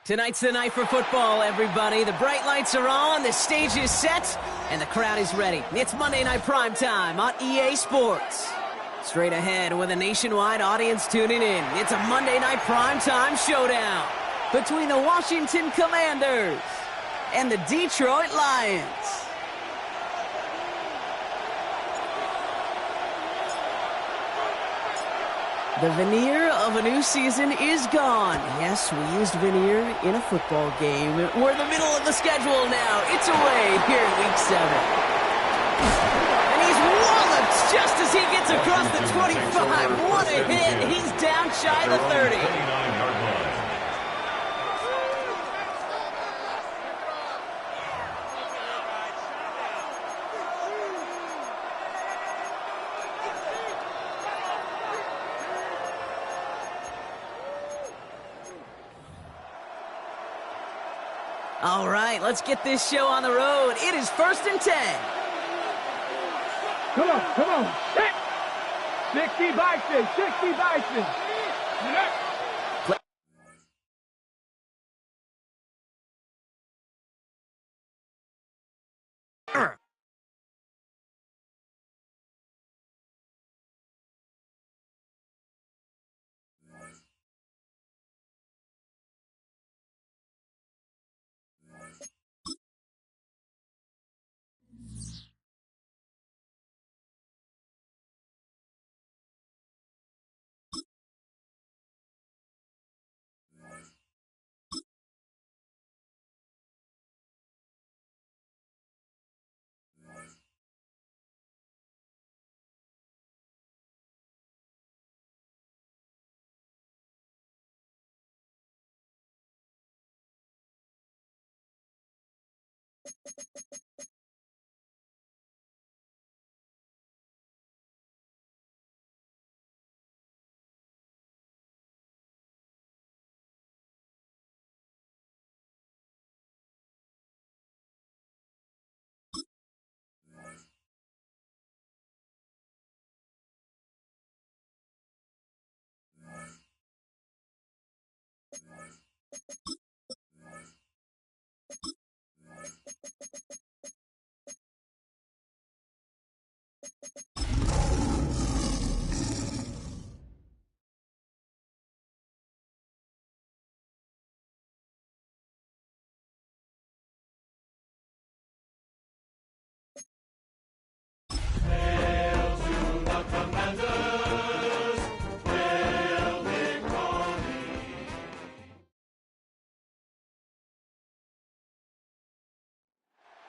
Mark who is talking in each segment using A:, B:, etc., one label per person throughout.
A: Tonight's the night for football, everybody. The bright lights are on, the stage is set, and the crowd is ready. It's Monday Night Primetime on EA Sports. Straight ahead with a nationwide audience tuning in, it's a Monday Night Primetime showdown between the Washington Commanders and the Detroit Lions. The veneer of a new season is gone. Yes, we used veneer in a football game. We're in the middle of the schedule now. It's away here in Week 7. And he's walloped just as he gets across the 25. What a hit. He's down shy of the 30. All right, let's get this show on the road. It is 1st and 10.
B: Come on. 60 Bison.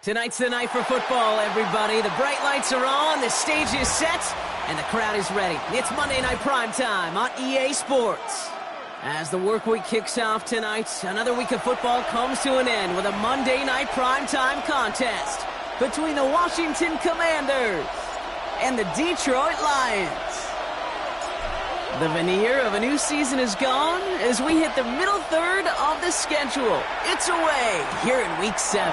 A: Tonight's the night for football, everybody. The bright lights are on, the stage is set, and the crowd is ready. It's Monday Night Primetime on EA Sports. As the work week kicks off tonight, another week of football comes to an end with a Monday Night Primetime contest between the Washington Commanders and the Detroit Lions. The veneer of a new season is gone as we hit the middle third of the schedule. It's away here in Week 7.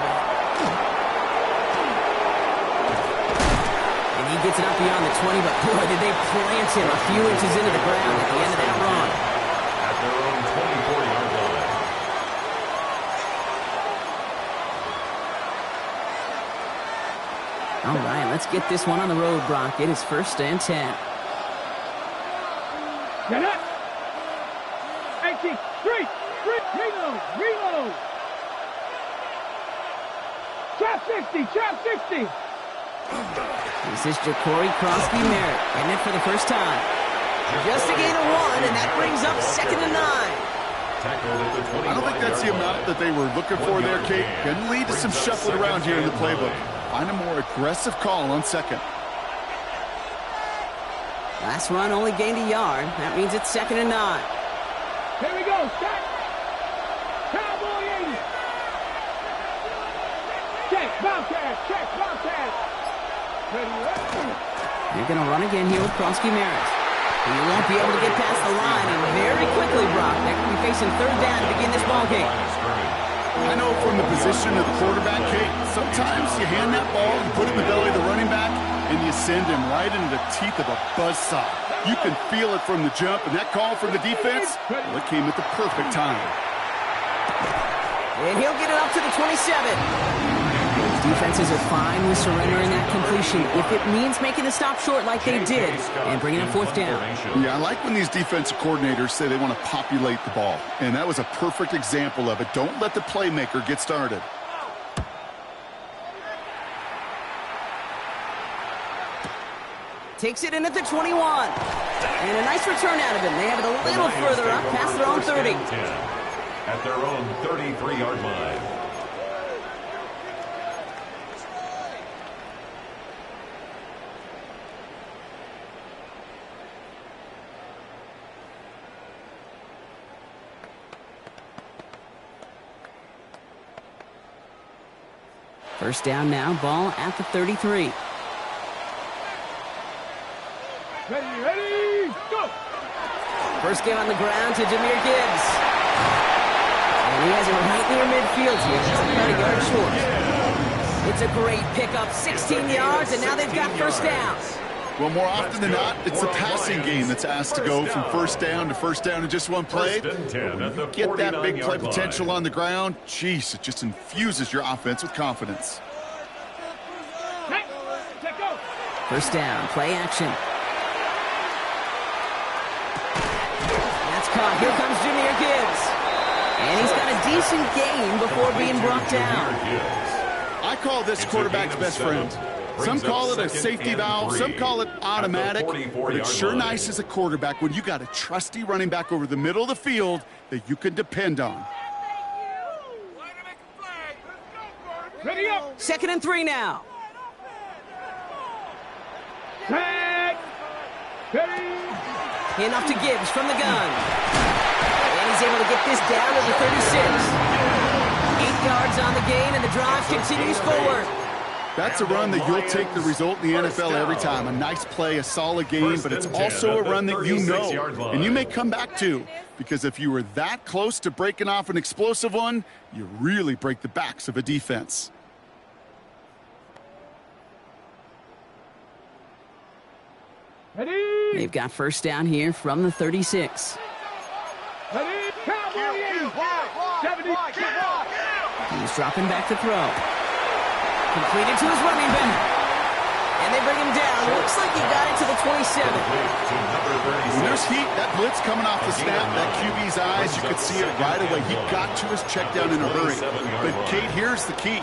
A: gets it up beyond the 20, but boy, did they plant him a few inches into the ground at the end of that run.
C: At their own 24-yard line.
A: All right, let's get this one on the road, Brock. It is 1st and 10.
B: Get up. 18, street, reload. Trap 60.
A: This is Ja'Cory Krosky-Merritt, getting it for the first time. Just a gain of 1, and that brings up 2nd and 9.
D: I don't think that's the amount that they were looking for there, Kate. Can lead to some shuffling around here in the playbook. Find a more aggressive call on 2nd.
A: Last run only gained a yard. That means it's 2nd and 9.
B: Here we go, set. Cowboy 80. Check, Bobcat. Ready.
A: They're going to run again here with Krosky-Merritt. He won't be able to get past the line, and very quickly, Brock, they're going to be facing 3rd down to begin this ball game.
D: I know from the position of the quarterback, Kate, sometimes you hand that ball, you put it in the belly of the running back, and you send him right into the teeth of a buzzsaw. You can feel it from the jump, and that call from the defense, well, it came at the perfect time.
A: And he'll get it up to the 27. Those defenses are fine with surrendering that completion if it means making the stop short like they did and bringing up 4th down.
D: Yeah, I like when these defensive coordinators say they want to populate the ball, and that was a perfect example of it. Don't let the playmaker get started.
A: Takes it in at the 21. And a nice return out of him. They have it a little further up past their own 30.
C: At their own 33-yard line.
A: First down now, ball at the 33.
B: Ready, go!
A: First game on the ground to Jahmyr Gibbs. And he has it right near midfield here, just a 30 yards short. It's a great pickup, 16 yards, and now they've got first down.
D: Well, more often than not, it's the passing game that's asked to go from first down in just one play. But when you get that big play potential on the ground, geez, it just infuses your offense with confidence.
A: First down, play action. That's caught. Here comes Jahmyr Gibbs. And he's got a decent gain before being brought down.
D: I call this quarterback's best friend. Some call it a safety valve, some call it automatic, but it's sure nice as a quarterback when you got a trusty running back over the middle of the field that you can depend on.
B: Ready up!
A: 2nd and 3 now.
B: Tag! Ready!
A: Handoff to Gibbs from the gun. And he's able to get this down to the 36. 8 yards on the gain, and the drive continues forward.
D: That's a run that you'll take the result in the NFL every time. A nice play, a solid game, but it's also a run that you know and you may come back to, because if you were that close to breaking off an explosive one, you really break the backs of a defense.
B: Ready!
A: They've got first down here from the 36.
B: Ready! Cowboy 70.
A: He's dropping back to throw. Completed to his running back. And they bring him down. Looks like he got it to the 27.
D: When there's heat, that blitz coming off the snap, that QB's eyes, you could see it right away. He got to his check down in a hurry. But, Kate, here's the key.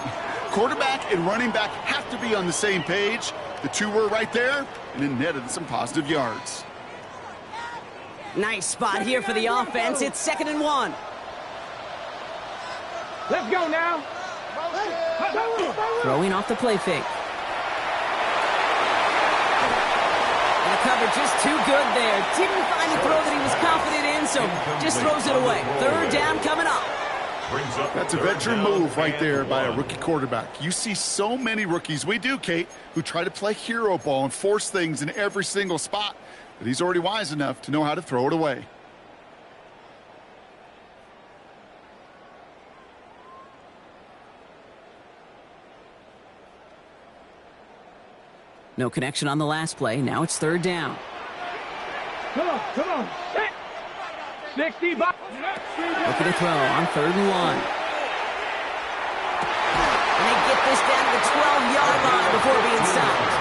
D: Quarterback and running back have to be on the same page. The two were right there, and it netted some positive yards.
A: Nice spot here for the offense. It's 2nd and 1.
B: Let's go now.
A: Throwing off the play fake. And the cover just too good there. Didn't find the throw that he was confident in, so just throws it away. 3rd down coming up.
D: That's a veteran move right there by a rookie quarterback. You see so many rookies, we do, Kate, who try to play hero ball and force things in every single spot. But he's already wise enough to know how to throw it away.
A: No connection on the last play. Now it's third down.
B: Come on. Set. 60 by.
A: Looking to throw on 3rd and 1. And they get this down to the 12-yard line before being stopped.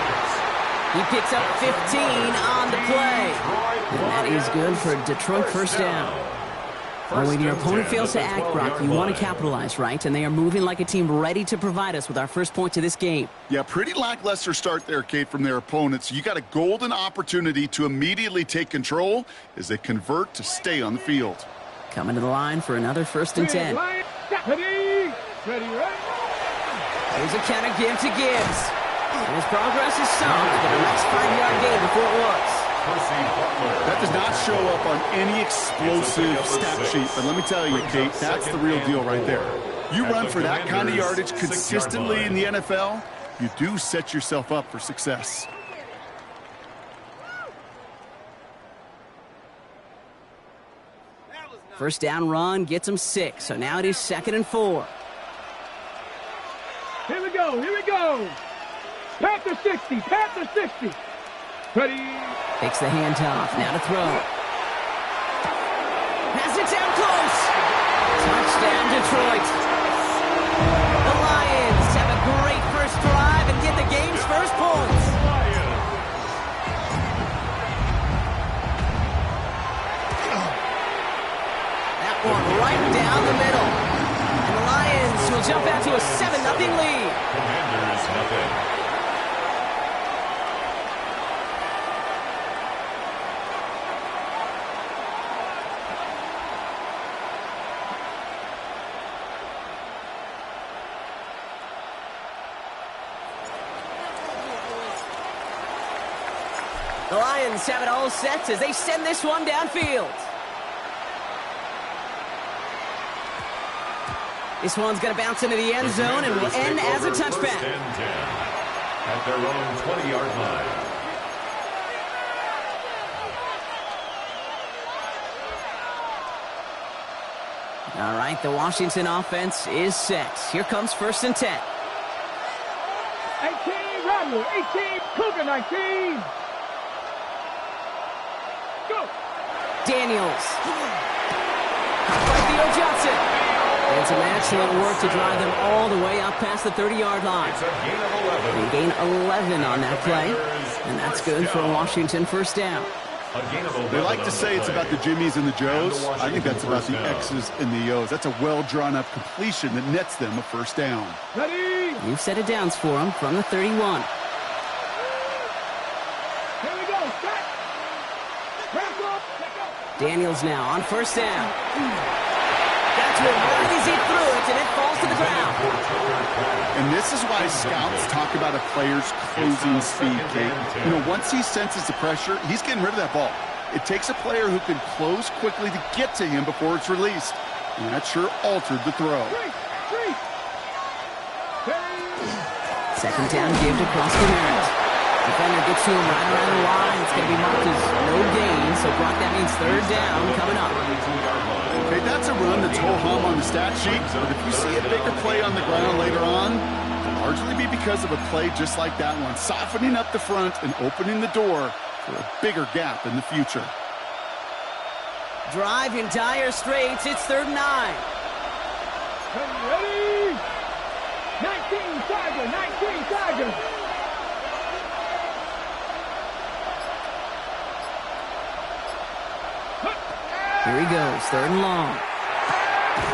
A: He picks up 15 on the play. And that is good for a Detroit first down. Well, when your opponent fails to act, Brock, you want to capitalize, right? And they are moving like a team ready to provide us with our first points of this game.
D: Yeah, pretty lackluster start there, Kate, from their opponents. You got a golden opportunity to immediately take control as they convert to stay on the field.
A: Coming to the line for another 1st and 10.
B: Ready, right?
A: Here's a counter give to Gibbs. And his progress is solid, but a nice 5-yard gain before it was.
D: That does not show up on any explosive stat sheet, but let me tell you, Kate, that's the real deal right there. You run for that kind of yardage consistently in the NFL, you do set yourself up for success.
A: First down run gets him 6, so now it is 2nd and 4.
B: Here we go. Panther 60. Ready.
A: Takes the handoff, now to throw. Has it down close. Touchdown, Detroit. The Lions have a great first drive and get the game's first points. That one right down the middle. And the Lions will jump out to a 7-0 lead.
C: Commanders nothing.
A: The Lions have it all set as they send this one downfield. This one's going to bounce into the end zone and will end as a touchback.
C: At their own 20-yard line.
A: All right, the Washington offense is set. Here comes 1st and 10.
B: 18, Rodney. 18, Cougar 19. Go.
A: Daniels. By Theo Johnson. And some excellent work to drive them all the way up past the 30-yard line.
C: It's a gain of 11.
A: They gain 11 on that play, and that's good for a Washington first down.
D: They like to say it's about the Jimmies and the Joes. I think that's about the X's and the O's. That's a well-drawn-up completion that nets them a first down.
B: Ready.
A: You've set it downs for them from the 31.
B: Here we go. Set.
A: Daniels now on first down. Got to him right as he threw it, and it falls to the ground.
D: And this is why scouts talk about a player's closing speed, Kate. You know, once he senses the pressure, he's getting rid of that ball. It takes a player who can close quickly to get to him before it's released. And that sure altered the throw.
A: Second down give to Cross-Canary. Defender gets to him right around the line. It's going to be marked as no gain, so Brock, that means third down coming up.
D: Okay, that's a run that's ho-hum on the stat sheet, but if you see a bigger play on the ground later on, it'll largely be because of a play just like that one, softening up the front and opening the door for a bigger gap in the future.
A: Drive in dire straits. It's 3rd and 9.
B: Ready. 19 Tiger.
A: Here he goes, 3rd and long.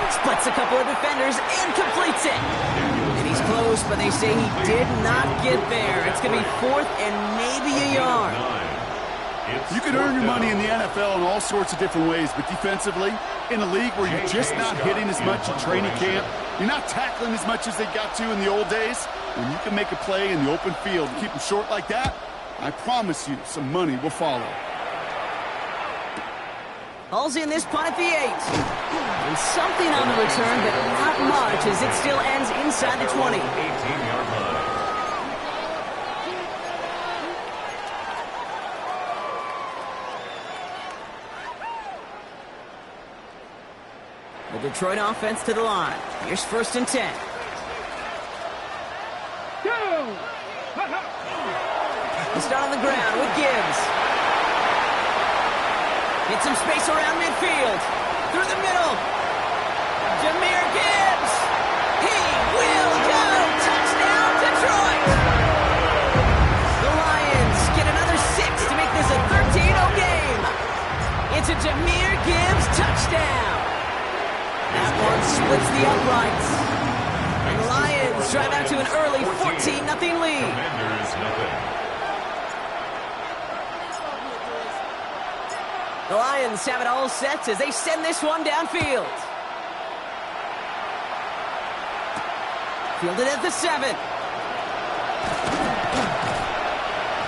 A: Splits a couple of defenders and completes it. And he's close, but they say he did not get there. It's going to be 4th and maybe a yard.
D: You can earn your money in the NFL in all sorts of different ways, but defensively, in a league where you're just not hitting as much in training camp, you're not tackling as much as they got to in the old days, when you can make a play in the open field and keep them short like that, I promise you some money will follow.
A: Hauls in this punt at the 8. And something on the return, but not much as it still ends inside the 20.
C: 18-yard line.
A: The Detroit offense to the line. Here's 1st and 10. They start on the ground with Gibbs. Get some space around midfield. Through the middle. Jahmyr Gibbs. He will go. Touchdown, Detroit. The Lions get another 6 to make this a 13-0 game. It's a Jahmyr Gibbs touchdown. That one splits the uprights. And the Lions drive out to an early 14-0 lead.
C: Commanders, nothing.
A: The Lions have it all set as they send this one downfield. Fielded at the 7.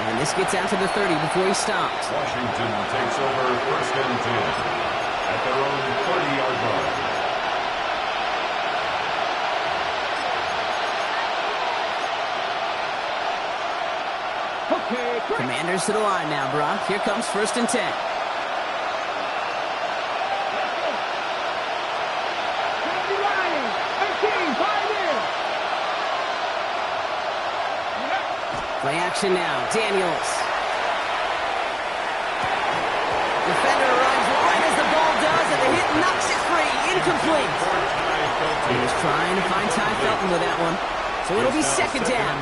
A: And this gets out to the 30 before he stops.
C: Washington takes over 1st and 10 at their own 30-yard line.
B: Okay, quick.
A: Commanders to the line now, Brock. Here comes 1st and 10. Play action now. Daniels. Defender arrives right as the ball does, and the hit knocks it free. Incomplete. He was trying to find Ty Felton with that one. So it'll be 2nd down.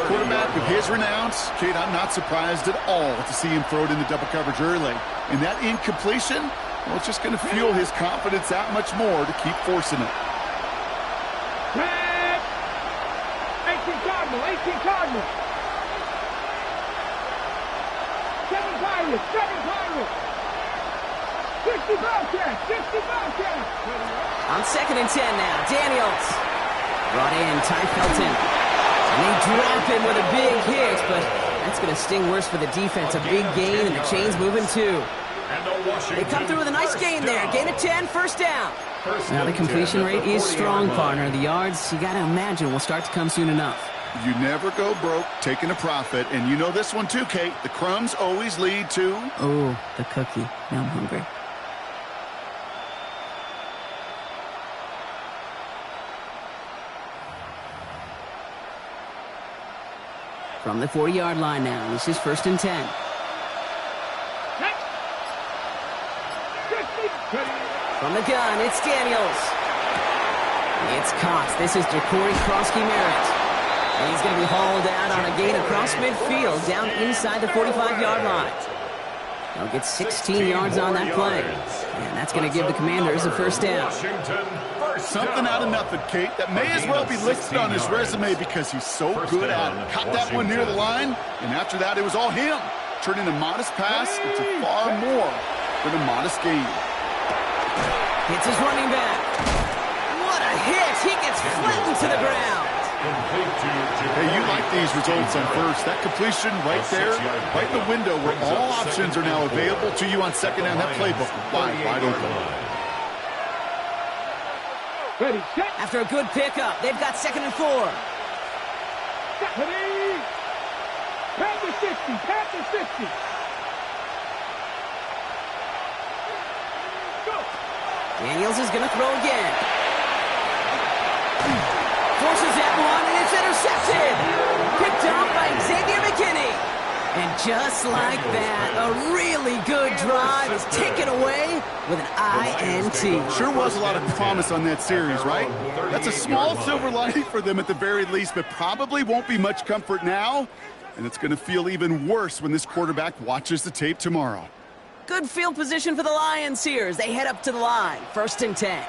D: Quarterback with his renounce, Kate, I'm not surprised at all to see him throw it into double coverage early. And that incompletion, well, it's just going to fuel his confidence that much more to keep forcing it.
B: 18 Cardinals. 7 Pirates. 60 Bobcats.
A: On 2nd and 10 now. Daniels. Brought in Ty Felton. And they drop him with a big hit, but that's going to sting worse for the defense. A big gain, and the chain's moving too. They come through with a nice gain there. Gain of 10, 1st down. Now the completion rate is strong, partner. The yards, you got to imagine, will start to come soon enough.
D: You never go broke taking a profit, and you know this one too, Kate. The crumbs always lead to...
A: Oh, the cookie. Now I'm hungry. From the 40-yard line now, this is 1st and 10. From the gun, it's Daniels. It's caught. This is Ja'Cory Krosky-Merritt. And he's going to be hauled out on a gain across midfield, down inside the 45-yard line. They'll get 16 yards on that play. And that's going to give the Commanders a 1st down.
D: Something out of nothing, Kate. That may as well be listed on his resume because he's so good at it. Caught that one near the line, and after that, it was all him. Turning a modest pass into far more than a modest gain.
A: Hits his running back. What a hit! He gets flattened to the ground.
D: Hey, you like these results on 1st. That completion right there, right in the window where all options are now available to you on 2nd down. That playbook wide open.
B: Ready, set.
A: After a good pickup, they've got 2nd and 4.
B: Ready. Panther 60. Go.
A: Daniels is going to throw again. Forces that one, and it's intercepted. Picked up by Xavier McKinney. And just like that, a really good drive is taken away with an INT.
D: Sure was a lot of promise on that series, right? That's a small silver lining for them at the very least, but probably won't be much comfort now. And it's going to feel even worse when this quarterback watches the tape tomorrow.
A: Good field position for the Lions here as they head up to the line. 1st and 10.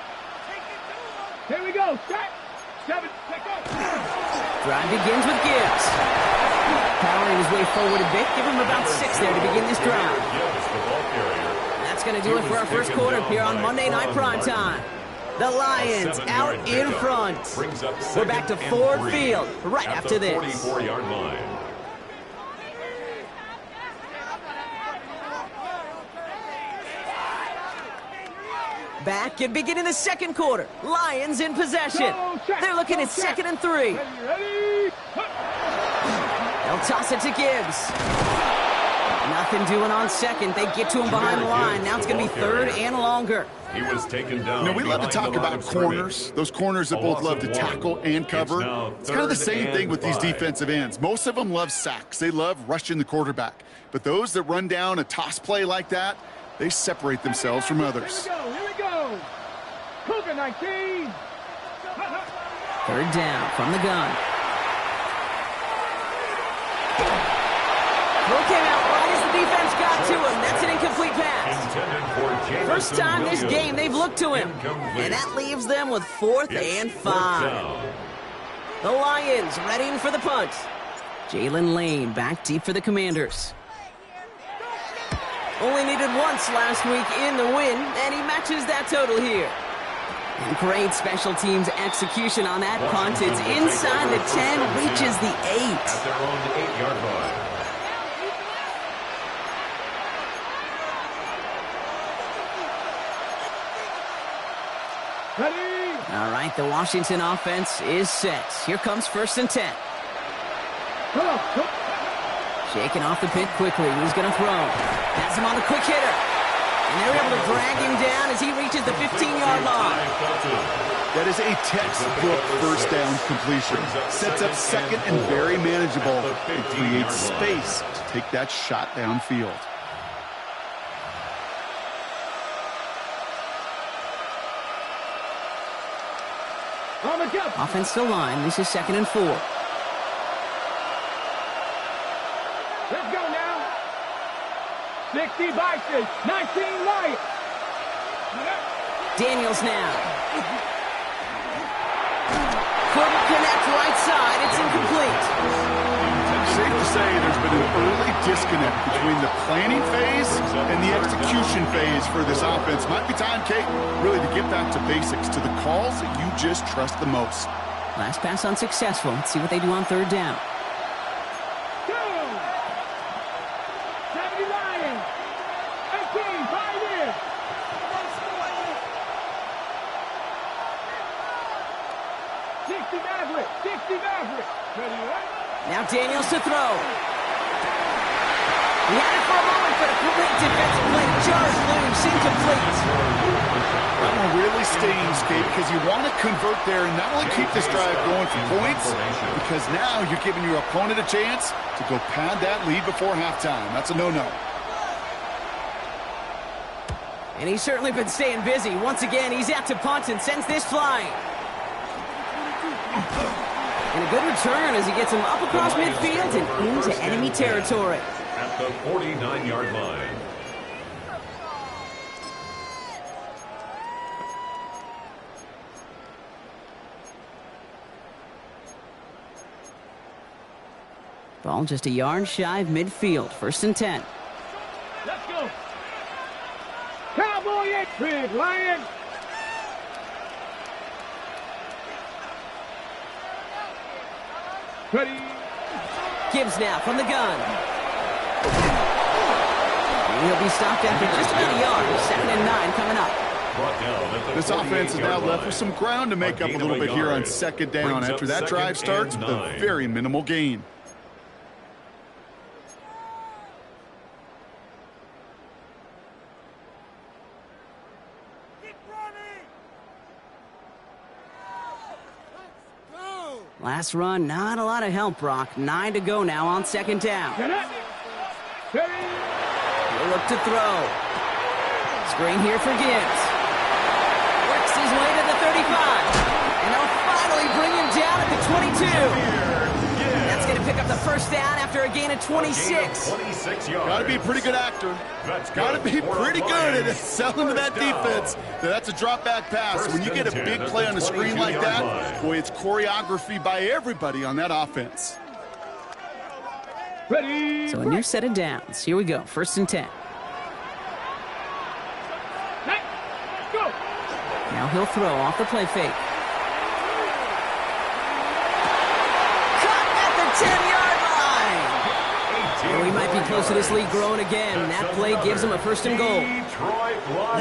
B: Here we go. Set. 7.
A: Drive begins with Gibbs. Powering his way forward a bit. Give him about 6 there to begin this drive. That's going to do it for our 1st quarter here on Monday Night Primetime. The Lions out in front. We're back to Ford Field right after this.
C: 44-yard line.
A: Back and beginning the 2nd quarter. Lions in possession. They're looking at 2nd and 3.
B: Ready.
A: They'll toss it to Gibbs. Nothing doing on second. They get to him behind the line. Now it's going to be third and longer.
C: He was taken down.
D: We love to talk about corners. Those corners that both love to tackle and cover. It's kind of the same thing with these defensive ends. Most of them love sacks. They love rushing the quarterback. But those that run down a toss play like that, they separate themselves from others.
B: Here we go. Cougar 19.
A: Third down from the gun. Throw came out right as the defense got to him. That's an incomplete pass. First time this game they've looked to him. And that leaves them with 4th and 5. The Lions readying for the punt. Jalen Lane back deep for the Commanders. Only needed once last week in the win, and he matches that total here. And great special teams execution on that punt. It's inside the 10, reaches the 8.
C: At their own 8-yard line.
B: Ready.
A: All right, the Washington offense is set. Here comes 1st and 10.
B: Go.
A: Shaking off the pit quickly. He's going to throw. Has him on the quick hitter. And they're able to drag him down as he reaches the 15-yard line.
D: That is a textbook first down completion. Sets up second and very manageable. It creates space to take that shot downfield.
B: On the jump.
A: Offensive line. This is 2nd and 4.
B: Let's go now. 60 Vikings, 19 Lions.
A: Daniels now. Couldn't connect right side. It's incomplete.
D: Safe to say there's been an early disconnect between the planning phase and the execution phase for this offense. Might be time, Kate, really to get back to basics, to the calls that you just trust the most.
A: Last pass unsuccessful. Let's see what they do on 3rd down.
B: 70 Lions, 18, 5 in. Sixty Maverick. Ready, right?
A: Now Daniels to throw. He had it for a moment, but a great defensive play. Jars loose, incomplete.
D: That one really stings, Kate, because you want to convert there and not only keep this drive going for points, because now you're giving your opponent a chance to go pad that lead before halftime. That's a no-no.
A: And he's certainly been staying busy. Once again, he's out to punt and sends this flying. And a good return as he gets him up across midfield and into enemy territory.
C: At the 49-yard line.
A: Ball just a yard shy of midfield. 1st and 10.
B: Let's go. Cowboy 8, Big Lion. Ready.
A: Gibbs now from the gun. And he'll be stopped after just about a yard. 2nd and 9 coming up.
D: This offense is now left with some ground to make up a little bit here on 2nd down after that drive starts with a very minimal gain.
A: Last run, not a lot of help, Brock. 9 to go now on 2nd down.
B: Get up. Ready.
A: He'll look to throw. Screen here for Gibbs. Works his way to the 35. And they'll finally bring him down at the 22. That's going to pick up the 1st down after a gain of 26.
C: 26 yards.
D: Got to be a pretty good actor. Got to be pretty good at selling to that defense. That's a drop back pass. When you get a big play on the screen like that, boy, it's choreography by everybody on that offense.
B: Ready.
A: So a new set of downs. Here we go. 1st and 10.
B: Let's go.
A: Now he'll throw off the play fake. Caught at the 10-yard line. And we might be close to this lead growing again. That play gives him a 1st and goal.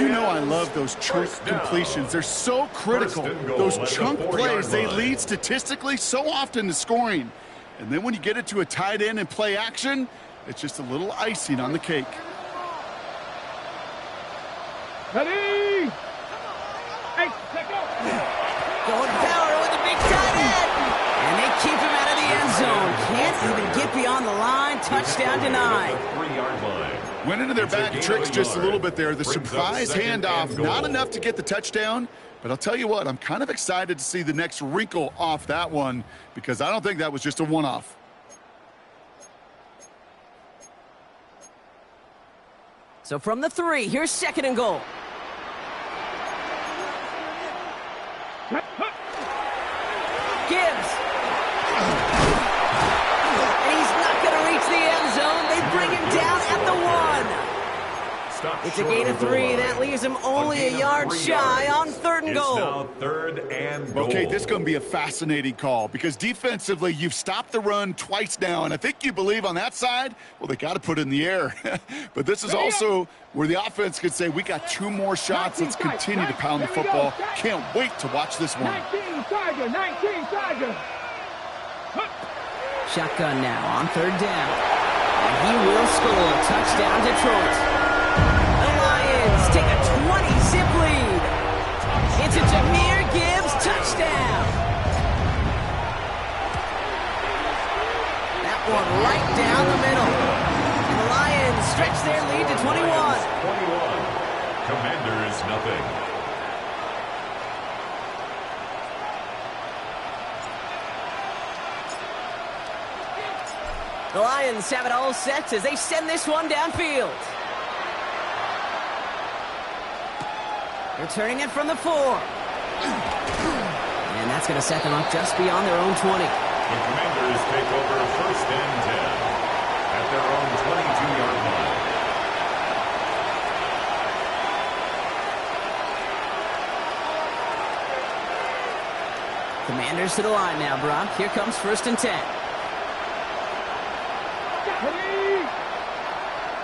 D: You know I love those chunk completions. They're so critical. Those chunk plays, they lead statistically so often to scoring. And then when you get it to a tight end and play action, It's just a little icing on the cake.
B: Ready? Hey, let go.
A: Going power with a big tight end. And they keep him out of the end zone. Can't even get beyond the line. Touchdown denied.
C: 3-yard line.
D: Went into their bag of tricks just a little bit there. The surprise handoff, not enough to get the touchdown. But I'll tell you what, I'm kind of excited to see the next wrinkle off that one because I don't think that was just a one-off.
A: So from the 3, here's 2nd and goal. Gibbs. And he's not going to reach the end zone. They bring him down at the 1. It's a gain of 3. That leaves him only a yard shy on 3rd and goal.
C: It's now 3rd and goal.
D: Okay, this is going to be a fascinating call because defensively, you've stopped the run twice now, and I think you believe on that side, well, they got to put it in the air. But this is also where the offense could say, we got 2 more shots. Let's continue to pound the football. Can't wait to watch this one.
B: 19 Tiger.
A: Shotgun now on 3rd down. And he will score. Touchdown, Detroit. The Lions take a 20-zip lead. It's a Jahmyr Gibbs touchdown. That one right down the middle. And the Lions stretch their lead to 21.
C: 21. Commanders nothing.
A: The Lions have it all set as they send this one downfield. Returning it from the 4. And that's going to set them up just beyond their own 20.
C: The Commanders take over 1st and 10 at their own 22-yard line.
A: Commanders to the line now, Brock. Here comes 1st and 10.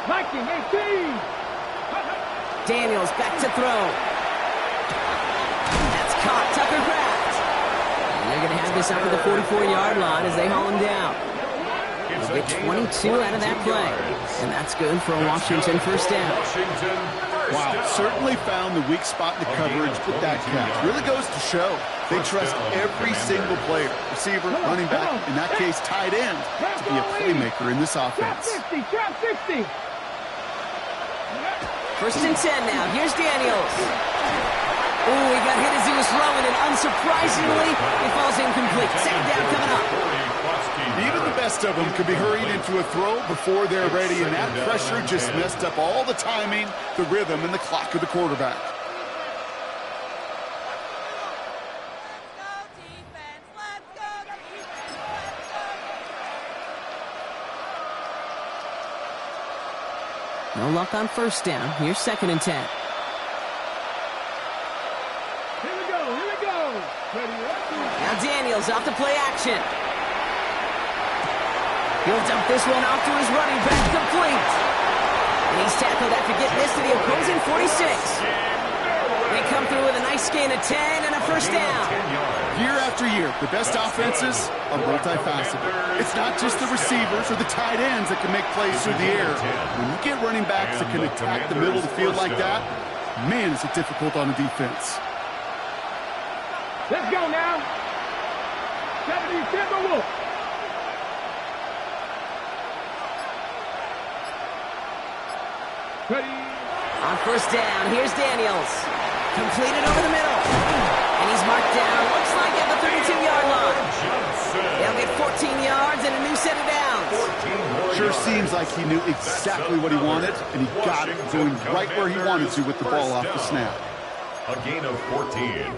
B: Viking 18.
A: Daniels back to throw. That's caught. Tucker Kraft. And they're going to have this up at the 44-yard line as they haul him down. They'll get 22 out of that play. And that's good for a Washington 1st down.
D: Wow, certainly found the weak spot in the coverage with that catch. Really goes to show they trust every single player, receiver, running back, in that case tight end, to be a playmaker in this offense.
B: Trap 60.
A: 1st and 10 now. Here's Daniels. Ooh, he got hit as he was throwing, and unsurprisingly, it falls incomplete. 2nd down coming up.
D: Even the best of them could be hurried into a throw before they're ready, and that pressure just messed up all the timing, the rhythm, and the clock of the quarterback.
A: No luck on 1st down. Here's 2nd and 10.
B: Here we go.
A: Now Daniels off to play action. He'll dump this one off to his running back, complete. And he's tackled after getting this to the opposing 46. They come through with a nice gain of 10 and a 1st down.
D: Year after year, the best offenses are multifaceted. It's not just the receivers or the tight ends that can make plays through the air. When you get running backs that can attack the middle of the field like that, man, is it difficult on the defense.
B: Let's go now. 70 Timberwolves. Ready.
A: On 1st down, here's Daniels. Completed over the middle. And he's marked down, looks like at the 32-yard line. They'll get 14 yards and a new set of downs.
D: Sure seems like he knew exactly what he wanted, and he got it, doing right where he wanted to with the ball off the snap.
C: A gain of 14.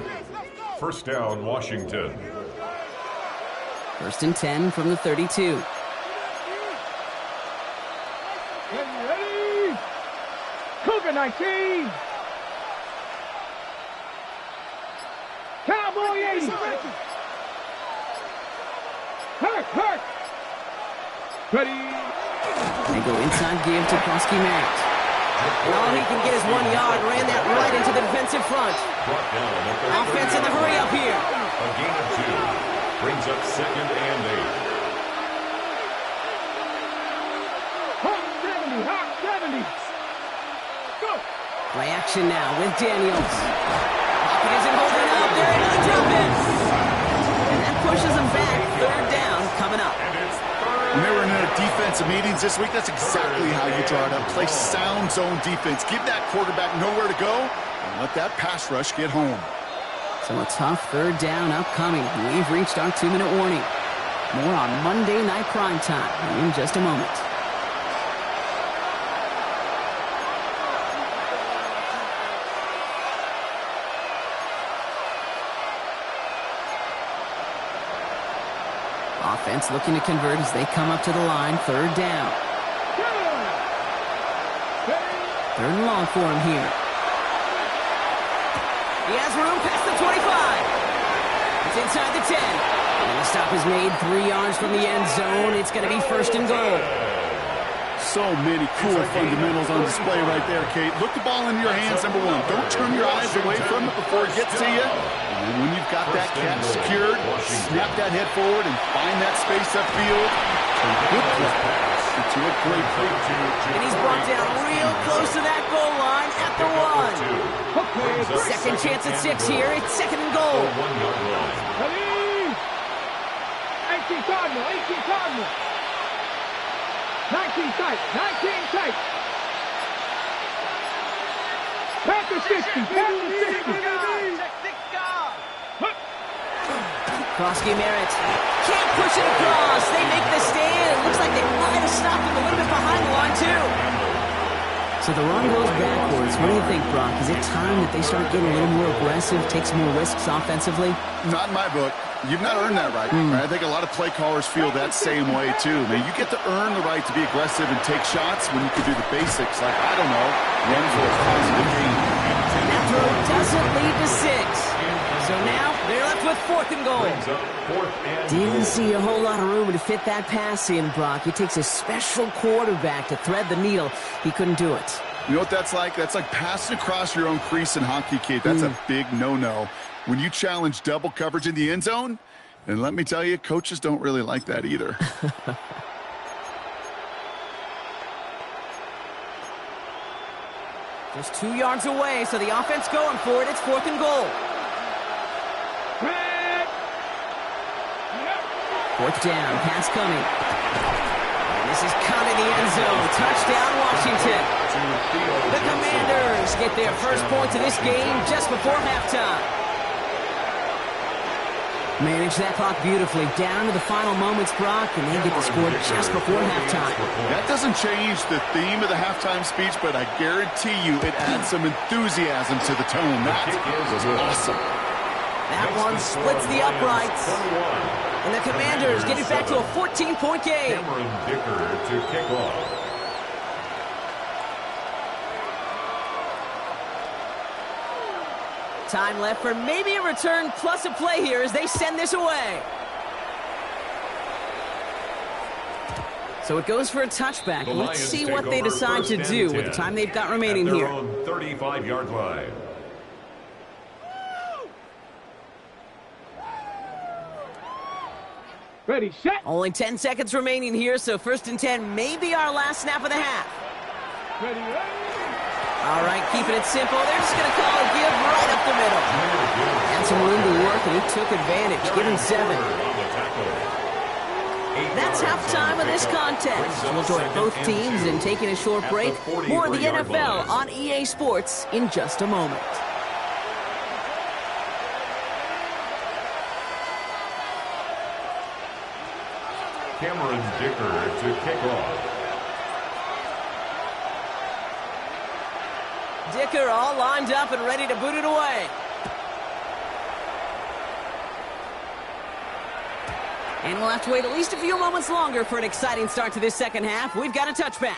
C: 1st down, Washington.
A: 1st and 10 from the 32.
B: Ready. Cougar 19. Cowboy 80. Hurt. Ready.
A: They go inside give to Krosky Merritt. And all he can get is 1 yard. Ran that right into the defensive front. Offense in the hurry up here.
C: A gain of 2. Brings up 2nd and 8.
A: Play action now with Daniels. Pocket isn't holding up. They're able to drop it. And that pushes them back. Third down coming up.
D: When they were in their defensive meetings this week, that's exactly how you draw it up. Play sound zone defense. Give that quarterback nowhere to go and let that pass rush get home.
A: So a tough third down upcoming. We've reached our 2-minute warning. More on Monday Night Primetime in just a moment. Offense looking to convert as they come up to the line. Third down. Third and long for him here. He has room past the 25. It's inside the 10. And the stop is made 3 yards from the end zone. It's going to be first and goal.
D: So many cool fundamentals on display right there, Kate. Look the ball in your hands, number one. Don't turn your eyes away from it before it gets to you. And then when you've got that catch secured, snap that head forward and find that space upfield. Good play. It's a great play.
A: And he's brought down real close to that goal line at the 1. Second chance at 6 here. It's second and goal.
B: 18 Cardinal, 18 Cardinal. 19 tight, 19 tight. Panther 60, Panther 60.
A: Krosky Merritt can't push it across. They make the stand. It looks like they might have stopped him a little bit behind the line, too. So the run goes backwards. What do you think, Brock? Is it time that they start getting a little more aggressive, take some more risks offensively?
D: Not in my book. You've not earned that right. I think a lot of play callers feel that same way, too. Man, you get to earn the right to be aggressive and take shots when you can do the basics, like, I don't know, run for a positive gain.
A: That throw doesn't lead to 6. So now they're left with fourth and goal. Didn't see a whole lot of room to fit that pass in, Brock. It takes a special quarterback to thread the needle. He couldn't do it.
D: You know what that's like? That's like passing across your own crease in hockey, Kate. That's a big no-no. When you challenge double coverage in the end zone, and let me tell you, coaches don't really like that either.
A: Just 2 yards away, so the offense going for it. It's fourth and goal. Fourth down, pass coming. And this is coming the end zone. Touchdown, Washington. The Commanders get their first points of this game just before halftime. Manage that clock beautifully down to the final moments, Brock, and they get the score just before halftime.
D: That doesn't change the theme of the halftime speech, but I guarantee you it adds some enthusiasm to the tone. That was awesome.
A: That one splits the uprights. And the Commanders get it back to a 14-point game.
C: Cameron Dicker to kick off.
A: Time left for maybe a return plus a play here as they send this away. So it goes for a touchback. Let's see what they decide to do with the time they've got remaining here.
C: At their own 35-yard line.
B: Ready, set.
A: Only 10 seconds remaining here, so first and 10 may be our last snap of the half.
B: Ready,
A: All right, keeping it simple. They're just going to call a give right up the middle. And some room to work, and he took advantage. Give him 7. That's halftime of this contest. We'll join both teams in taking a short break. More of the NFL on EA Sports in just a moment.
C: Cameron Dicker to kick off.
A: Dicker all lined up and ready to boot it away. And we'll have to wait at least a few moments longer for an exciting start to this second half. We've got a touchback.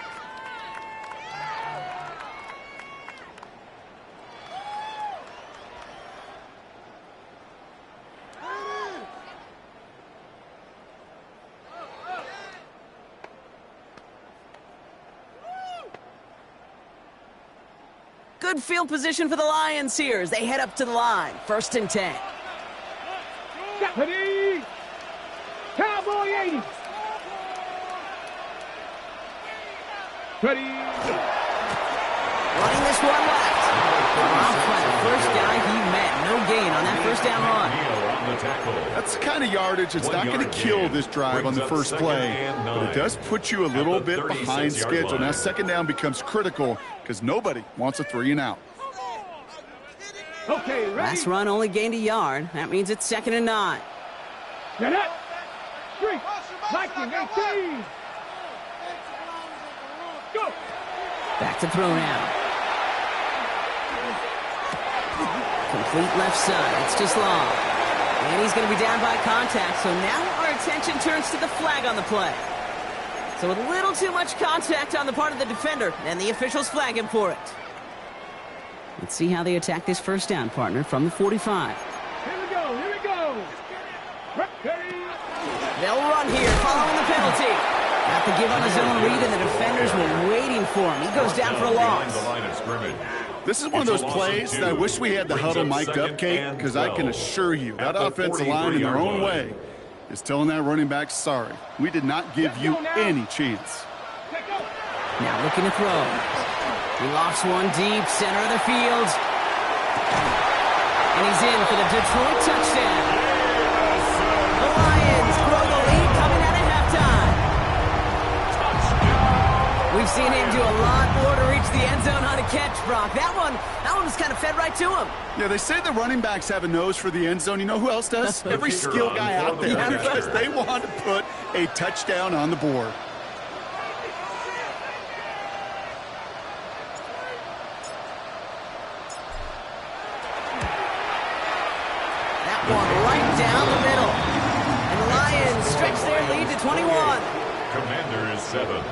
A: Good field position for the Lions here as they head up to the line. First and 10.
B: Ready. Cowboy 80. Ready.
A: Running this one left. Off by the first guy he met. No gain on that first down run.
D: That's the kind of yardage that's not going to kill this drive on the first play, but it does put you a little bit behind schedule. Now second down becomes critical because nobody wants a 3-and-out.
B: Okay, ready?
A: Last run only gained a yard. That means it's 2nd and 9.
B: Get up. Street. Viking 18. Go.
A: Back to throw now. Complete left side. It's just long. And he's going to be down by contact, so now our attention turns to the flag on the play. So a little too much contact on the part of the defender, and the officials flag him for it. Let's see how they attack this first down, partner, from the 45.
B: Here we go. Here we go.
A: They'll run here, following the penalty. Got the give on his own read, and the defenders were waiting for him. He goes down for a loss.
D: This is one of those plays that I wish we had the huddle mic'd up, Kate, because I can assure you that offensive line in their own way is telling that running back, sorry, we did not give you any chance.
A: Now looking to throw. He lofts one deep, center of the field. And he's in for the Detroit touchdown. The Lions grow the lead coming out of halftime. We've seen him do a lot more to reach the end zone on a catch, Brock. That one was kind of fed right to him.
D: Yeah, they say the running backs have a nose for the end zone. You know who else does? Every skill guy out there, because they want to put a touchdown on the board.
A: Right down the middle. And the Lions stretch their lead to 21.
C: Commanders 7.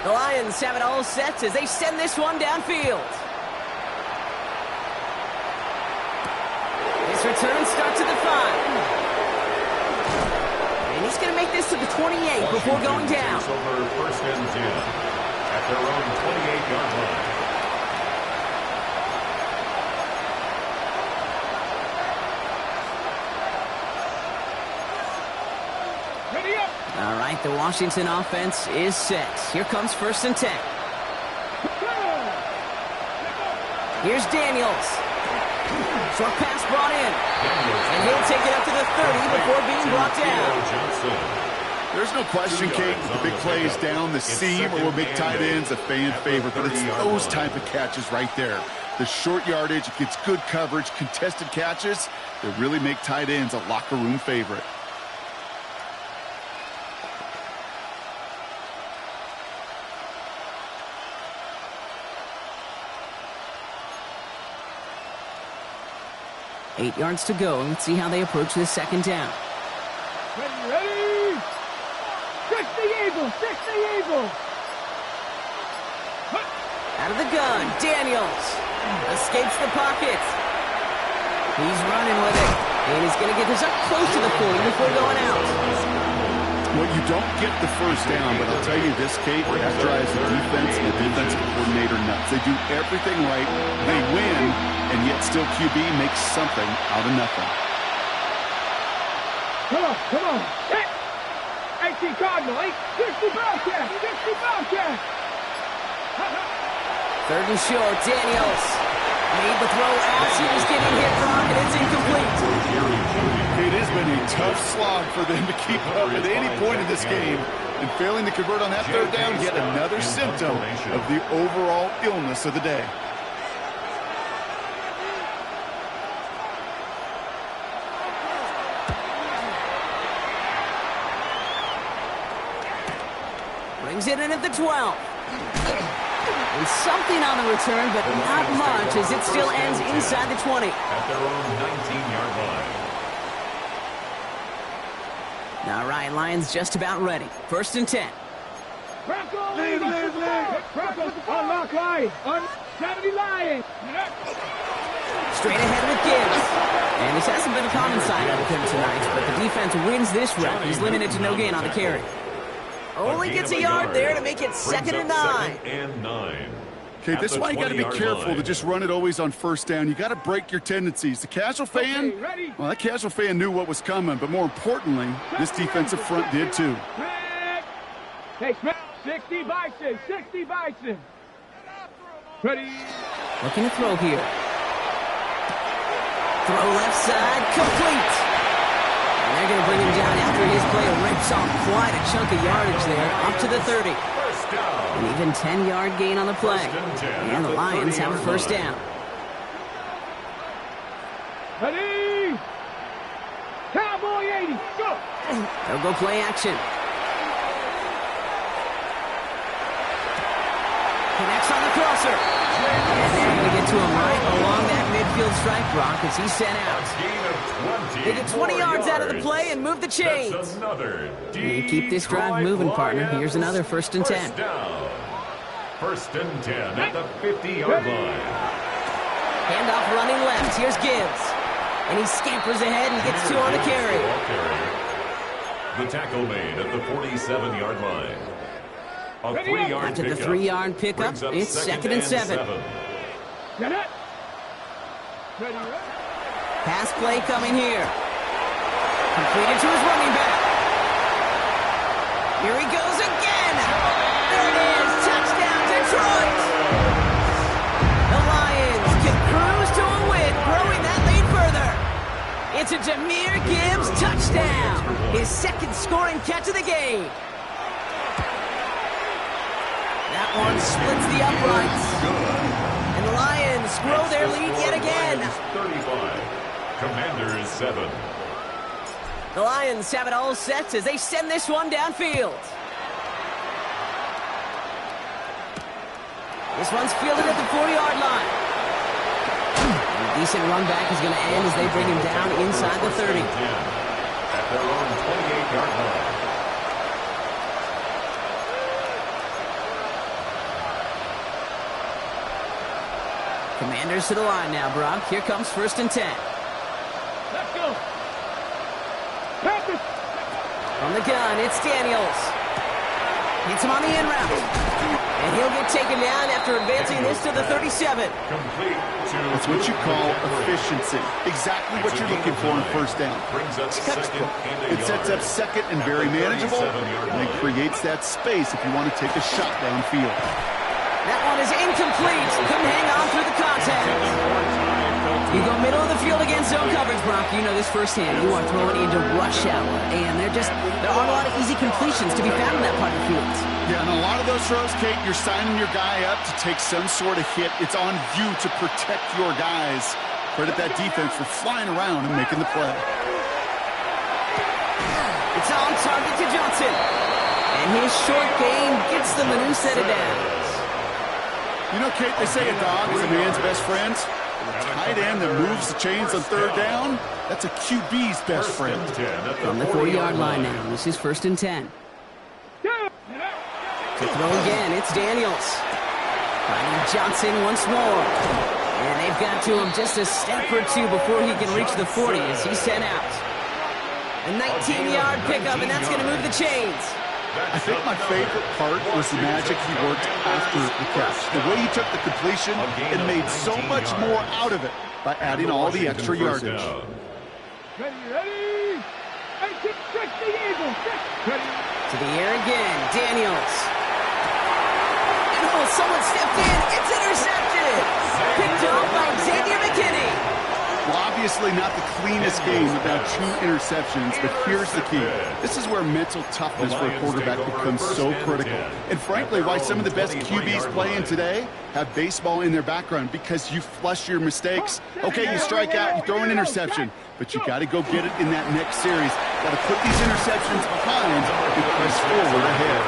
A: The Lions have it all set as they send this one downfield. This return starts at the 5. And he's going to make this to the 28 before going down.
C: Over 1st and 10 at their own 28-yard line.
A: All right, the Washington offense is set. Here comes 1st and 10. Here's Daniels. Short pass brought in. And he'll take it up to the 30 before being brought down.
D: There's no question, Kate, the big plays down the seam or big tight ends a fan favorite, but it's those type of catches right there. The short yardage, it gets good coverage, contested catches that really make tight ends a locker room favorite.
A: Eight yards to go. Let's see how they approach this second down.
B: Ready? 60 Eagles! 60 Eagles!
A: Out of the gun, Daniels escapes the pocket. He's running with it. And he's going to get this up close to the 40 before going out.
D: Well, you don't get the first down, but I'll tell you this, Kate, that drives the defense and the defensive coordinator nuts. They do everything right. They win, and yet still QB makes something out of nothing.
B: Come on, come on. 18 Cardinal, 60 Bobcat, 60 Bobcat.
A: 3rd and short, Daniels made the throw as he was getting hit, Brock, and it's incomplete.
D: It has been a tough slog for them to keep up at any point in this game, and failing to convert on that 3rd down, yet another symptom of the overall illness of the day.
A: Brings it in at the 12. And something on the return, but not much, as it still ends inside the 20.
C: At their own 19-yard line.
A: All right, Lions just about ready. 1st and 10.
B: Bronco, lead. Bronco, unlock line. 70 Lions.
A: Straight ahead with Gibbs. And this hasn't been a common sight out of him tonight, but the defense wins this round. He's limited to no gain on the carry. Only gets a yard there to make it 2nd and 9.
C: 2nd and 9.
D: Okay, this is why you got to be careful to just run it always on 1st down. You got to break your tendencies. The casual fan, well, that casual fan knew what was coming, but more importantly, this defensive front did too.
B: Hey, 60 Bison, 60 Bison. Ready?
A: Looking to throw here. Throw left side, complete. And they're going to bring him down after his play rips off quite a chunk of yardage there, up to the 30. An even 10-yard gain on the play. And the Lions have a first down.
B: Ready? Cowboy 80, go!
A: They'll go play action. Connects on the crosser. And they're going to get to him right along that midfield strike, Brock, as he's sent out. They get 20 yards out of the play and move the chains. You keep this drive moving, partner. Here's another 1st and 10.
C: First and 10 at the 50-yard line.
A: Handoff running left. Here's Gibbs. And he scampers ahead and gets 2 on the carry.
C: The tackle made at the 47-yard line. A 3-yard
A: After the 3-yard pickup, it's 2nd and 7. Pass play coming here. Completed to his running back. Here he goes again. There it is. Touchdown, Detroit. The Lions can cruise to a win, growing that lead further. It's a Jahmyr Gibbs touchdown. His 2nd scoring catch of the game. That one splits the uprights. And the Lions grow their lead yet again.
C: 35. Commanders 7.
A: The Lions have it all set as they send this one downfield. This one's fielded at the 40-yard line. And a decent run back is going to end as they bring him down inside the 30.
C: At their own 28-yard line.
A: Commanders to the line now, Brock. Here comes 1st and 10.
B: Let's go. Pass it.
A: From the gun, it's Daniels. Hits him on the in route. And he'll get taken down after advancing this to the 37.
C: Complete to
D: That's what you call efficiency. Exactly what you're looking for in 1st down. Textbook. It sets up 2nd and very manageable, and it creates that space if you want to take a shot downfield.
A: That one is incomplete. Couldn't hang on through the contact. You go middle of the field against zone coverage, Brock. You know this firsthand. You are throwing into rush hour. And there aren't a lot of easy completions to be found in that part of the field.
D: Yeah, and a lot of those throws, Kate, you're signing your guy up to take some sort of hit. It's on you to protect your guys. Credit that defense for flying around and making the play.
A: It's on target to Johnson. And his short game gets them a new set of downs.
D: You know, Kate, they say a dog is a man's best friend. A tight end that moves the chains on 3rd down, that's a QB's best friend.
A: From the 40-yard line now, this is 1st and 10. To throw again, it's Daniels. Finding Johnson once more. And they've got to him just a step or two before he can reach the 40 as he's sent out. A 19-yard pickup, and that's going to move the chains.
D: I think my favorite part was the magic he worked after the catch. The way he took the completion and made so much more out of it by adding all the extra yardage.
B: Ready? 1860 Eagles. Ready?
A: To the air again, Daniels. And oh, someone stepped in. It's intercepted. Picked off by Xavier McKinney.
D: Well, obviously not the cleanest game without 2 interceptions, but here's the key. This is where mental toughness for a quarterback becomes so critical. And frankly, why some of the best QBs playing today have baseball in their background, because you flush your mistakes. Okay, you strike out, you throw an interception, but you got to go get it in that next series. Got to put these interceptions behind and press forward ahead.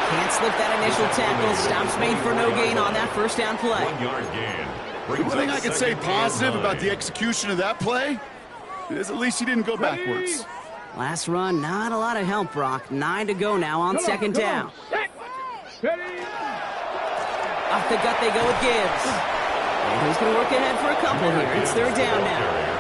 A: Can't slip that initial tackle. Stops made for no gain on that 1st down play.
C: 1-yard gain.
D: The one thing I can say positive about the execution of that play is at least he didn't go backwards.
A: Last run, not a lot of help, Brock. 9 to go now on 2nd down.
B: Ready?
A: Off the gut they go with Gibbs. And he's going to work ahead for a couple here. It's 3rd down now.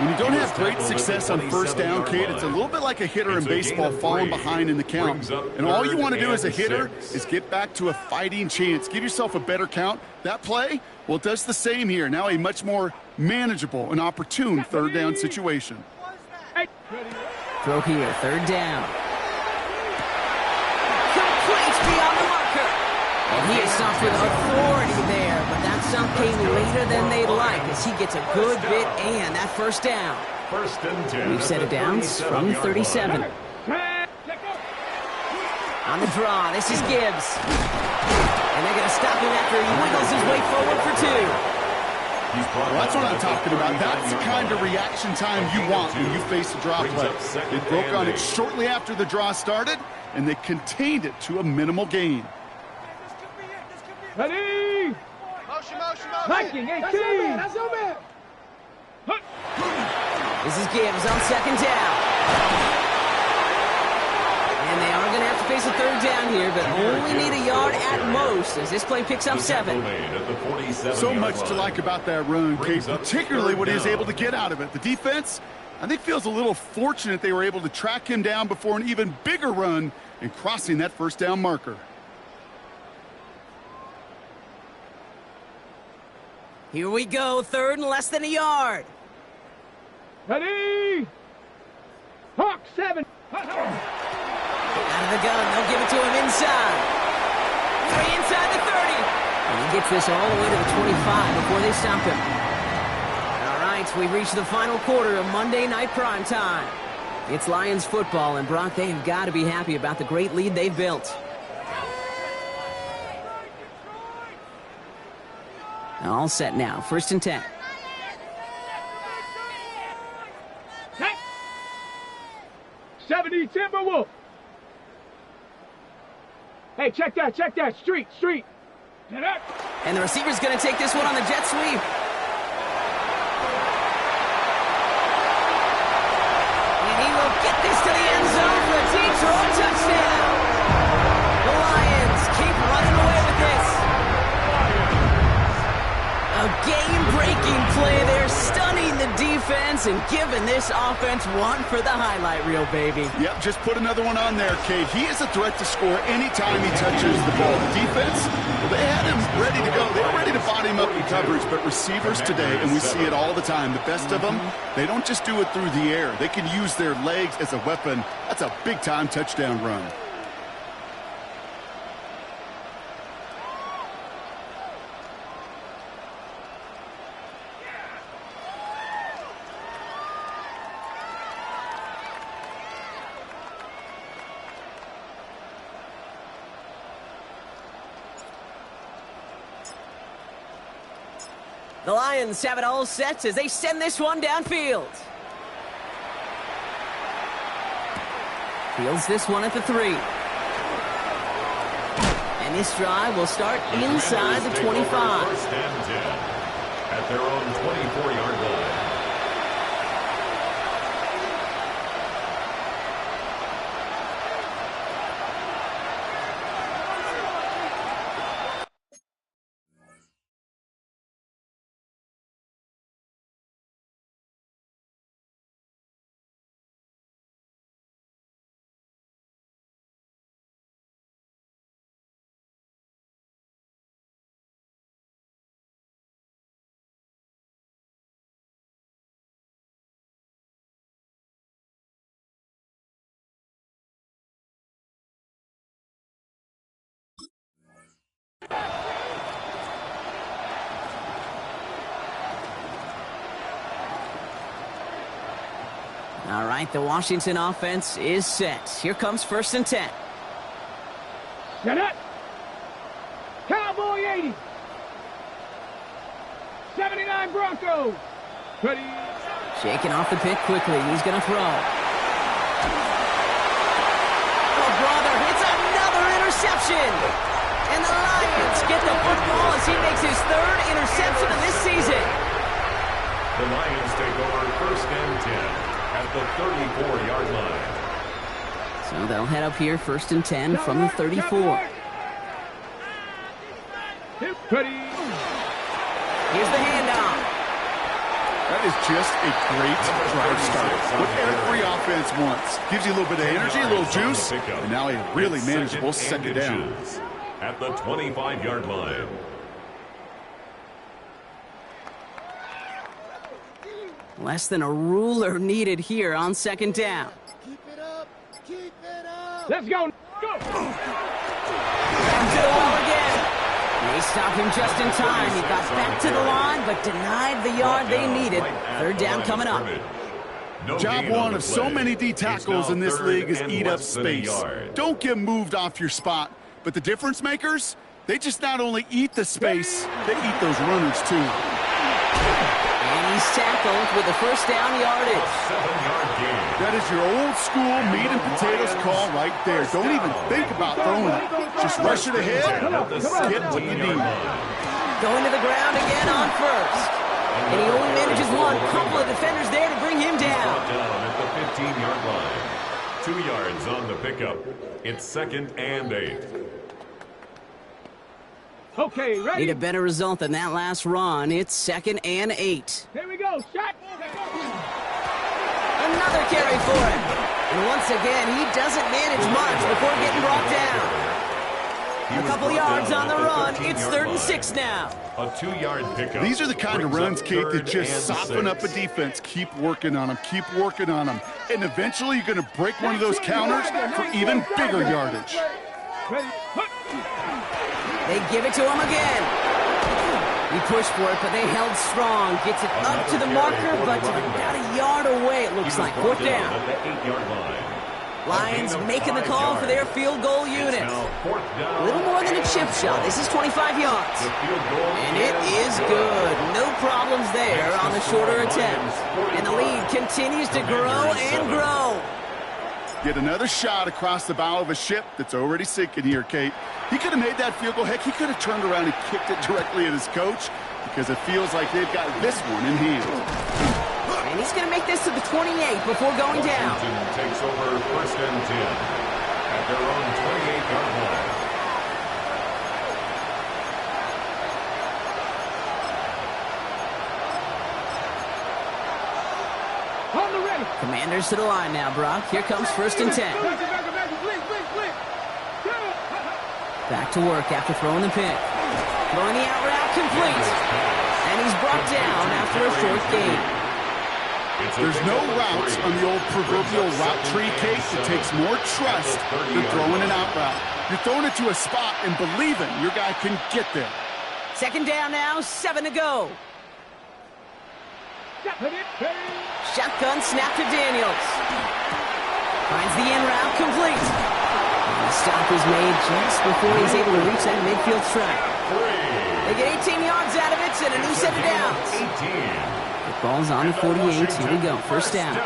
D: When you don't have great success on 1st down, Kate, it's a little bit like a hitter in baseball falling behind in the count. And all you want to do as a hitter is get back to a fighting chance. Give yourself a better count. That play, well, it does the same here. Now a much more manageable and opportune 3rd down situation.
A: Throw here, 3rd down. Complete And he is stopped with authority there, but that stop came later than they'd like as he gets a good bit and that first down.
C: First and 10.
A: We've set it down from 37. On the draw, this is Gibbs. And they're going to stop him after he wiggles his way forward for 2.
D: Well, that's what I'm talking about. That's the kind of reaction time you want when you face a draw play. They broke on it shortly after the draw started, and they contained it to a minimal gain.
B: Ready?
E: Motion.
B: Viking, 18. That's your man.
A: This is Gibbs on second down. And they are going to have to face a third down here, but only need a yard at most as this play picks up 7.
D: So much to like about that run, Kate, particularly what he was able to get out of it. The defense, I think, feels a little fortunate they were able to track him down before an even bigger run and crossing that first down marker.
A: Here we go, third and less than a yard.
B: Ready? Hawk, 7.
A: Out of the gun, they'll give it to him inside. 3 inside the 30. And he gets this all the way to the 25 before they stop him. All right, we've reached the final quarter of Monday Night Prime Time. It's Lions football, and Brock, they have got to be happy about the great lead they've built. All set now, first and 10.
B: Okay. 70 Timberwolf. Hey, check that. Street. Get up.
A: And the receiver's going to take this one on the jet sweep. And he will get this to the end zone for a Detroit touchdown. The Lions keep running away with this. A game-breaking play there, stunning the defense and giving this offense one for the highlight reel, baby.
D: Yep, just put another one on there, Kate. He is a threat to score anytime he touches the ball. The defense, well, they had him ready to go. They were ready to body him up in coverage, but receivers today, and we see it all the time, the best of them, they don't just do it through the air. They can use their legs as a weapon. That's a big-time touchdown run.
A: The Lions have it all set as they send this one downfield. Fields this one at the 3. And this drive will start inside the 25.
C: First and 10 at their own 24-yard line.
A: All right, the Washington offense is set. Here comes first and 10.
B: Get it. Cowboy 80. 79 Broncos. Ready.
A: Shaking off the pick quickly. He's going to throw. Oh, brother, it's another interception. And the Lions get the football as he makes his 3rd interception of this season.
C: The Lions take over first and 10 at the 34-yard line.
A: So they'll head up here first and 10 from the 34.
B: Ready.
A: Here's the handoff.
D: That is just a great drive start. What every offense wants. Gives you a little bit of energy, a little juice, and now a really manageable second down.
C: At the 25-yard line.
A: Less than a ruler needed here on second down.
E: Keep it up. Keep it up.
B: Let's go. Go.
A: Back to the wall again. They stopped him just in time. He got back to the line, but denied the yard they needed. Third down coming up.
D: Job one of so many D tackles in this league is eat up space. Don't get moved off your spot. But the difference makers, they just not only eat the space, they eat those runners too.
A: And he's tackled with the first down yardage.
C: 7-yard gain.
D: That is your old school meat and potatoes call right there. Don't even think about throwing it. Just rush it ahead, get what you need.
A: Going to the ground again on first. And he only manages one. Couple of defenders there to bring him down.
C: Down at the 15-yard line. 2 yards on the pickup. It's 2nd and 8.
B: Okay, ready?
A: Need a better result than that last run. It's 2nd and 8.
B: Here we go. Shot.
A: Another carry for him. And once again, he doesn't manage much before getting brought down. A couple yards on the run. It's 3rd and 6 now.
C: A 2-yard pickup.
D: These are the kind of runs, Kate, that just soften up a defense. Keep working on them. Keep working on them. And eventually you're going to break one of those counters for even bigger yardage.
A: They give it to him again. He pushed for it, but they held strong. Gets it up to the marker, but about a yard away, it looks like. 4th down.
C: At the 8-yard line.
A: Lions making the call for their field goal unit. A little more than a chip shot. This is 25 yards. And it is good. No problems there on the shorter attempt. And the lead continues to grow and grow.
D: Get another shot across the bow of a ship that's already sinking here, Kate. He could have made that field goal. Heck, he could have turned around and kicked it directly at his coach because it feels like they've got this one in hand.
A: And he's going to make this to the 28 before going down.
C: Washington takes over 1st and 10 at their own 28-yard line.
B: On the ready.
A: Commanders to the line now, Brock. Here comes 1st and 10. Back to work after throwing the pick. Throwing the out route complete. And he's brought down after a short gain.
D: There's no routes on the old proverbial route tree, Kate. It takes more trust than throwing an out route. You're throwing it to a spot and believing your guy can get there.
A: 2nd down now, 7 to go. Shotgun snap to Daniels. Finds the in route complete. And the stop is made just before he's able to reach that midfield strike. They get 18 yards out of it and a new set of downs.
C: 18.
A: The ball's on the 48. Here we go. 1st down.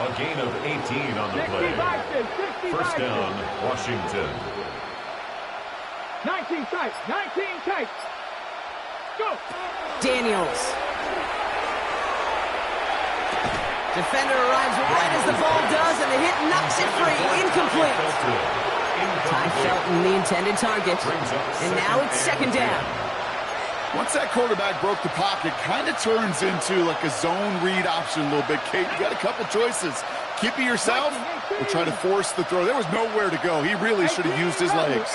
C: A gain of 18 on the play. 1st down, Washington.
B: 19 tight. 19 tight. Go.
A: Daniels. Defender arrives right as the ball does, and the hit knocks it free. Incomplete. Ty Felton, the intended target. And now it's 2nd down.
D: Once that quarterback broke the pocket, kind of turns into like a zone read option a little bit, Kate. You got a couple choices. Keep it yourself or try to force the throw. There was nowhere to go. He really should have used his legs.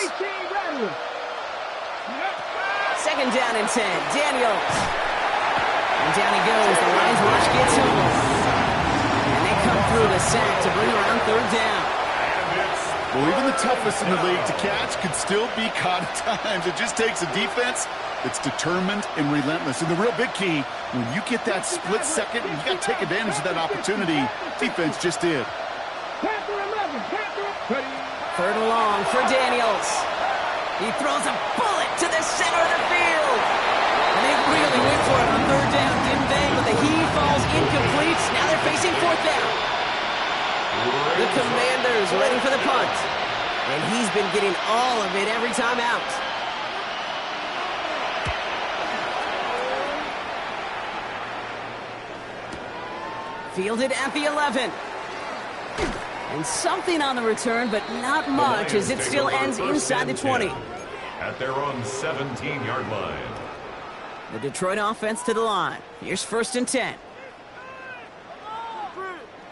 A: 2nd down and 10. Daniels. And down he goes. The Lions rush gets home. And they come through the sack to bring around 3rd down.
D: Well, even the toughest in the league to catch can still be caught at times. It just takes a defense that's determined and relentless. And the real big key, when you get that split second, you got to take advantage of that opportunity. Defense just did.
A: 3rd and long for Daniels. He throws a bullet to the center of the field. And they really went for it on 3rd down, didn't they? But the heave falls incomplete. Now they're facing 4th down. The Commanders ready for the punt. And he's been getting all of it every time out. Fielded at the 11. And something on the return, but not much as it still ends inside the 20.
C: At their own 17-yard line.
A: The Detroit offense to the line. Here's 1st and 10.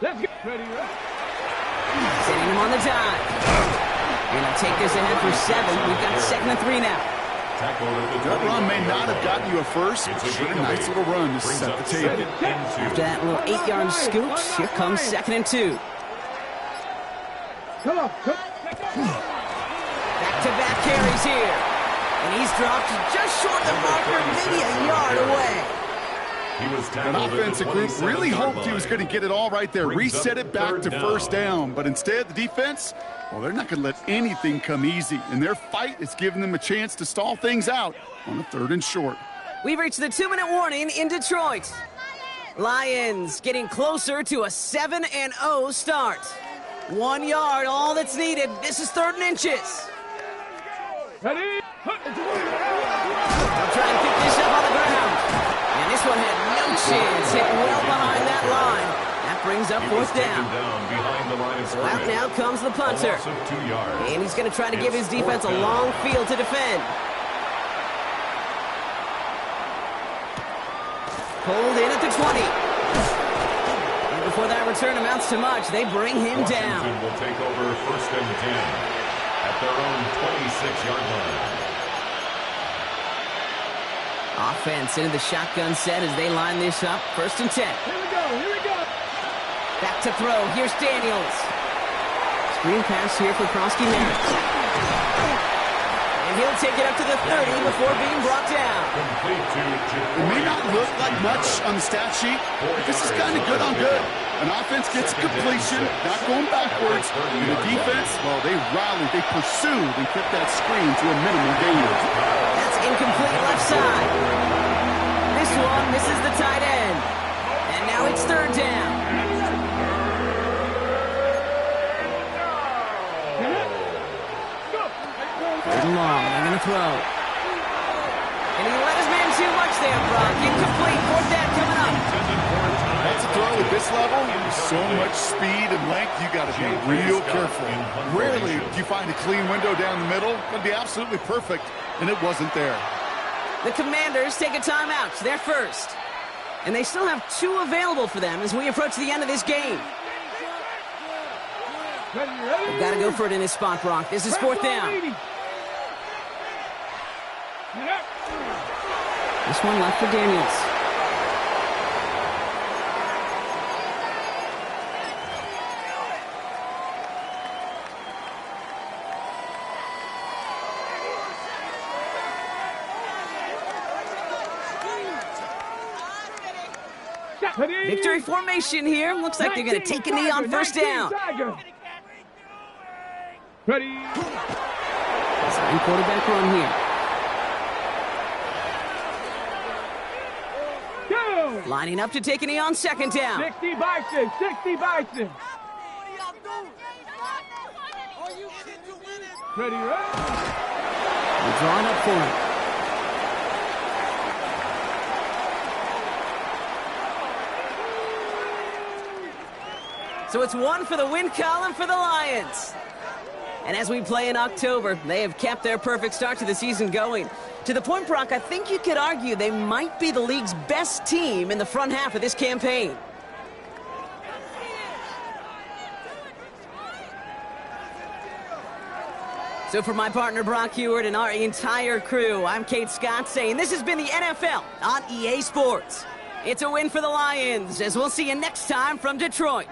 B: Let's get ready.
A: Sending him on the dive. Gonna take this ahead for 7. We've got 2nd and 3 now.
D: That run may not have gotten you a first, but sure a nice little run to set the table.
A: After that little 8-yard scoot, here comes 2nd and 2.
B: Come on.
A: Back-to-back carries here. And he's dropped just short of the marker, maybe a yard away.
C: He was
D: An offensive group really hoped he was going to get it all right there, reset it back to first down. But instead, the defense, well, they're not going to let anything come easy. And their fight is giving them a chance to stall things out on a 3rd and short.
A: We've reached the 2-minute warning in Detroit. Lions getting closer to a 7-0 start. 1 yard, all that's needed. This is 3rd and inches.
B: Ready?
A: They'll try and pick this up on the ground. And this one had no chance, hit well behind that line. That brings up 4th down.
C: Behind the line of
A: So out now comes the punter.
C: A loss of 2 yards.
A: And he's going to try to give his defense a long field to defend. Pulled in at the 20. And before that return amounts to much, they bring him down.
C: Washington will take over 1st and 10 at their own 26-yard line.
A: Offense into the shotgun set as they line this up. 1st and 10.
B: Here we go, here we go.
A: Back to throw. Here's Daniels. Screen pass here for Prosky Merritt. And he'll take it up to the 30 before being brought down.
D: It may not look like much on the stat sheet, but this is kind of good on good. An offense gets completion, not going backwards. And the defense, well, they rallied, they pursued, and kept that screen to a minimal gain.
A: That's incomplete left side. This one misses the tight end. And now it's 3rd down. 3rd and long, they're going to throw. And he let his man too much there, Brock. Incomplete, 4th down coming up.
D: That's a throw at this level. There's so much speed and length, you got to be real careful. Rarely do you find a clean window down the middle. It's going to be absolutely perfect, and it wasn't there.
A: The Commanders take a timeout. They're first. And they still have 2 available for them as we approach the end of this game. They've got to go for it in this spot, Brock. This is 4th down. This one left for Daniels. Victory formation here. Looks like they're going to take a knee on 1st down.
B: Ready?
A: Sign quarterback run here.
B: Go!
A: Lining up to take a knee on 2nd down.
B: 60 Bison, 60 Bison. Ready, right?
A: We're drawing up for it. So it's 1 for the win column for the Lions. And as we play in October, they have kept their perfect start to the season going. To the point, Brock, I think you could argue they might be the league's best team in the front half of this campaign. So for my partner, Brock Heward, and our entire crew, I'm Kate Scott saying this has been the NFL on EA Sports. It's a win for the Lions, as we'll see you next time from Detroit.